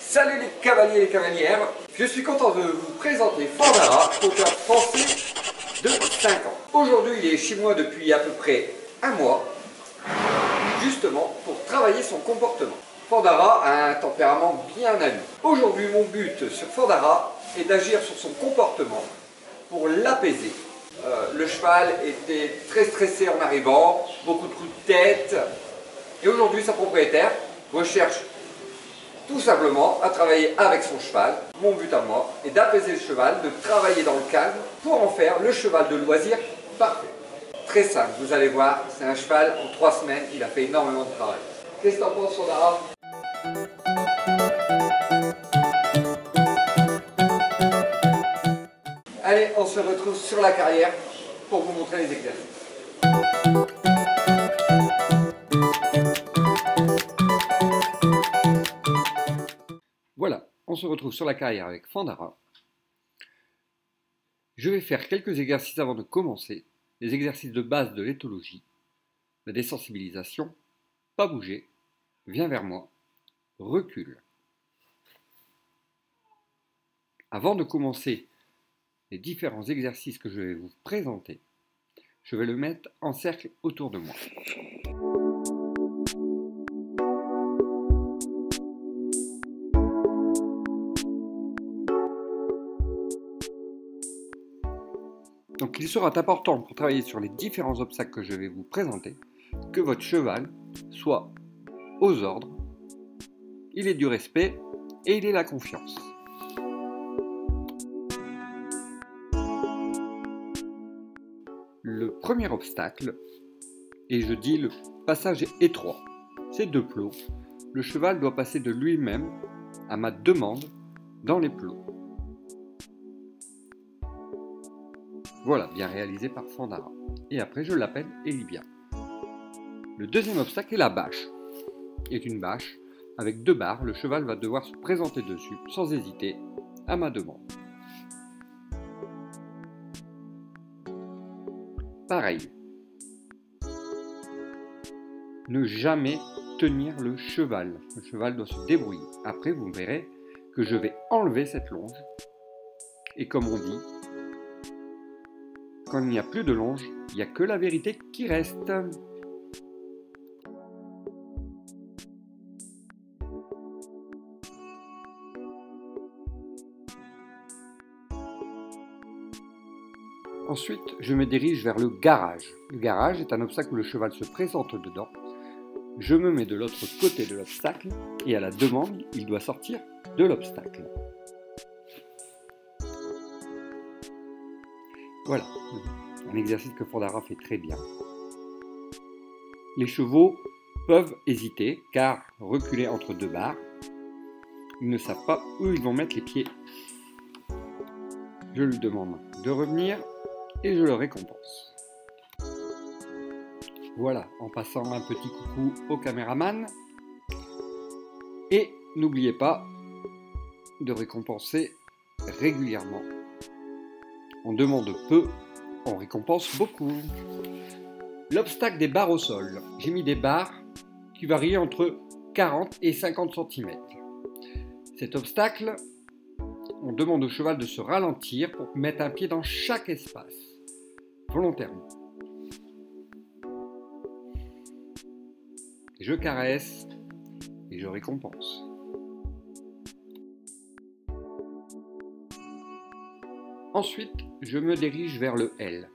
Salut les cavaliers et les cavalières, je suis content de vous présenter Fandara, auteur français de 5 ans. Aujourd'hui il est chez moi depuis à peu près un mois, justement pour travailler son comportement. Fandara a un tempérament bien à lui. Aujourd'hui mon but sur Fandara est d'agir sur son comportement pour l'apaiser. Le cheval était très stressé en arrivant, beaucoup de coups de tête, et aujourd'hui sa propriétaire recherche tout simplement à travailler avec son cheval. Mon but à moi est d'apaiser le cheval, de travailler dans le calme pour en faire le cheval de loisir parfait. Très simple, vous allez voir, c'est un cheval, en 3 semaines, il a fait énormément de travail. Qu'est-ce que t'en penses, Fandara? Allez, on se retrouve sur la carrière pour vous montrer les exercices. Voilà, on se retrouve sur la carrière avec Fandara. Je vais faire quelques exercices avant de commencer. Les exercices de base de l'éthologie, la désensibilisation, pas bouger, viens vers moi, recule. Avant de commencer les différents exercices que je vais vous présenter, je vais le mettre en cercle autour de moi. Donc il sera important pour travailler sur les différents obstacles que je vais vous présenter que votre cheval soit aux ordres, il ait du respect et il ait la confiance. Le premier obstacle, et je dis le passage étroit, c'est 2 plots. Le cheval doit passer de lui-même à ma demande dans les plots. Voilà, bien réalisé par Fandara. Et après, je l'appelle Elibia. Le deuxième obstacle est la bâche. C'est une bâche avec 2 barres. Le cheval va devoir se présenter dessus, sans hésiter, à ma demande. Pareil. Ne jamais tenir le cheval. Le cheval doit se débrouiller. Après, vous verrez que je vais enlever cette longe. Et comme on dit, quand il n'y a plus de longe, il n'y a que la vérité qui reste. Ensuite, je me dirige vers le garage. Le garage est un obstacle où le cheval se présente dedans. Je me mets de l'autre côté de l'obstacle et à la demande, il doit sortir de l'obstacle. Voilà, un exercice que Fandara fait très bien. Les chevaux peuvent hésiter car reculer entre 2 barres, ils ne savent pas où ils vont mettre les pieds. Je lui demande de revenir et je le récompense. Voilà, en passant un petit coucou au caméraman. Et n'oubliez pas de récompenser régulièrement. On demande peu, on récompense beaucoup. L'obstacle des barres au sol. J'ai mis des barres qui varient entre 40 et 50 cm. Cet obstacle, on demande au cheval de se ralentir pour mettre un pied dans chaque espace, volontairement. Je caresse et je récompense. Ensuite, je me dirige vers le L.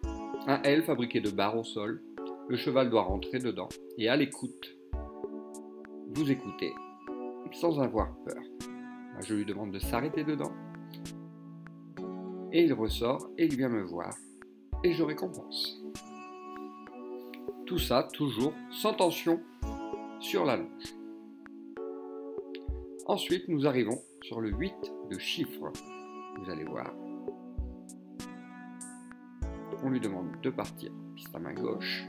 Un L fabriqué de barres au sol. Le cheval doit rentrer dedans et à l'écoute, vous écoutez sans avoir peur. Je lui demande de s'arrêter dedans et il ressort et il vient me voir et je récompense. Tout ça toujours sans tension sur la longe. Ensuite, nous arrivons sur le 8 de chiffres. Vous allez voir. On lui demande de partir, piste à main gauche.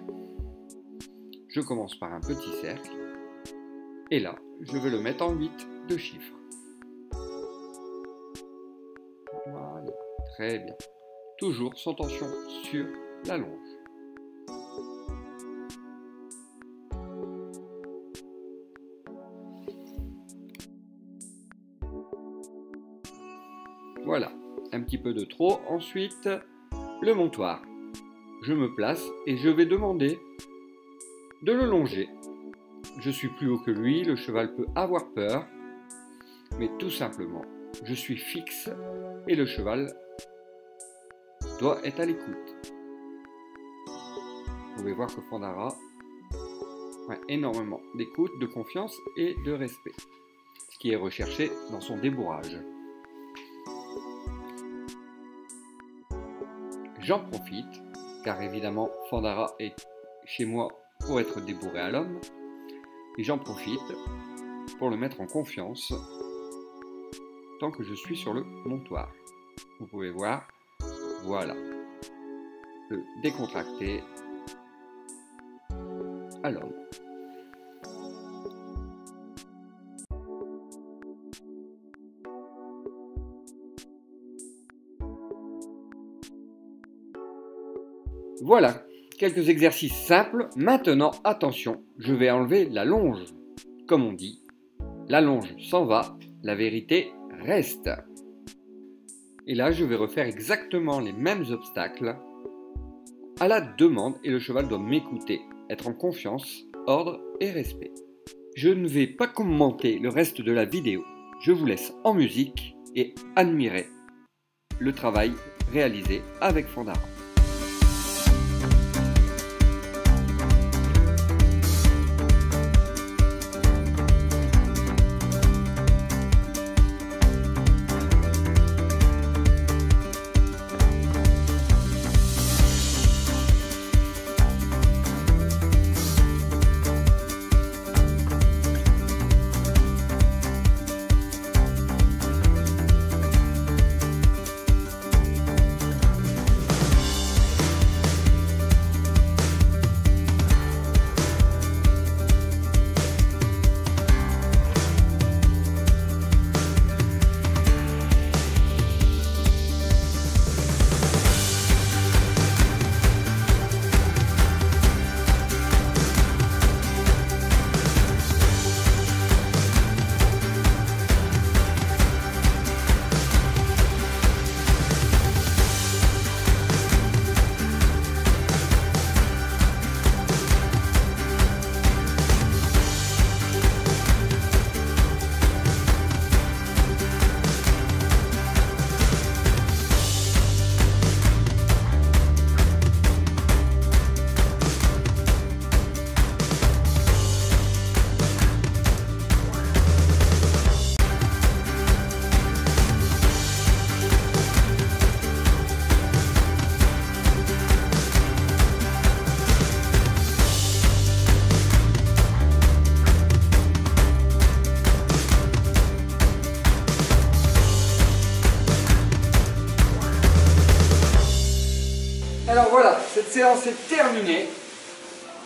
Je commence par un petit cercle. Et là, je vais le mettre en 8 de chiffres. Voilà, très bien. Toujours sans tension sur la longe. Voilà, un petit peu de trop. Ensuite, le montoir. Je me place et je vais demander de le longer. Je suis plus haut que lui, le cheval peut avoir peur, mais tout simplement, je suis fixe et le cheval doit être à l'écoute. Vous pouvez voir que Fandara a énormément d'écoute, de confiance et de respect, ce qui est recherché dans son débourrage. J'en profite, car évidemment Fandara est chez moi pour être débourré à l'homme, et j'en profite pour le mettre en confiance tant que je suis sur le montoir. Vous pouvez voir, voilà, le décontracté à l'homme. Voilà, quelques exercices simples. Maintenant, attention, je vais enlever la longe. Comme on dit, la longe s'en va, la vérité reste. Et là, je vais refaire exactement les mêmes obstacles à la demande et le cheval doit m'écouter, être en confiance, ordre et respect. Je ne vais pas commenter le reste de la vidéo. Je vous laisse en musique et admirer le travail réalisé avec Fandara. Alors voilà, cette séance est terminée.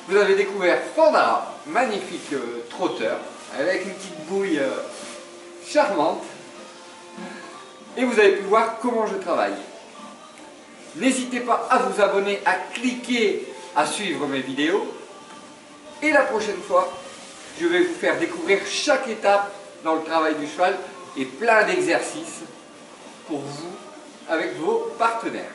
Vous avez découvert Fandara, magnifique trotteur, avec une petite bouille charmante. Et vous avez pu voir comment je travaille. N'hésitez pas à vous abonner, à cliquer, à suivre mes vidéos. Et la prochaine fois, je vais vous faire découvrir chaque étape dans le travail du cheval et plein d'exercices pour vous avec vos partenaires.